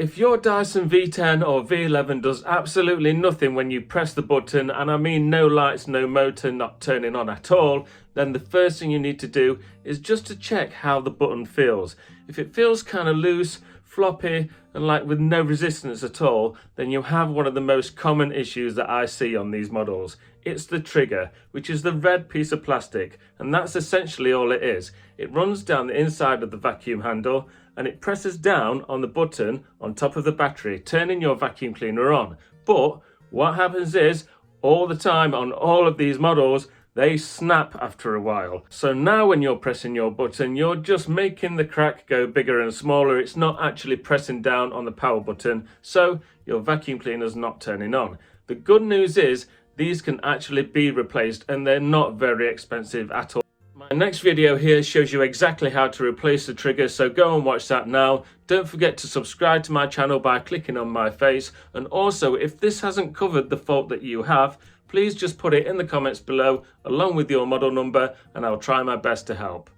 If your Dyson V10 or V11 does absolutely nothing when you press the button, and I mean no lights, no motor, not turning on at all, then the first thing you need to do is just to check how the button feels. If it feels kind of loose, floppy, and like with no resistance at all, then you have one of the most common issues that I see on these models. It's the trigger, which is the red piece of plastic, and that's essentially all it is. It runs down the inside of the vacuum handle and it presses down on the button on top of the battery, turning your vacuum cleaner on. But what happens is, all the time on all of these models, they snap after a while. So now when you're pressing your button, you're just making the crack go bigger and smaller. It's not actually pressing down on the power button, so your vacuum cleaner's not turning on. The good news is these can actually be replaced and they're not very expensive at all. My next video here shows you exactly how to replace the trigger, so go and watch that now. Don't forget to subscribe to my channel by clicking on my face, and also if this hasn't covered the fault that you have, please just put it in the comments below along with your model number and I'll try my best to help.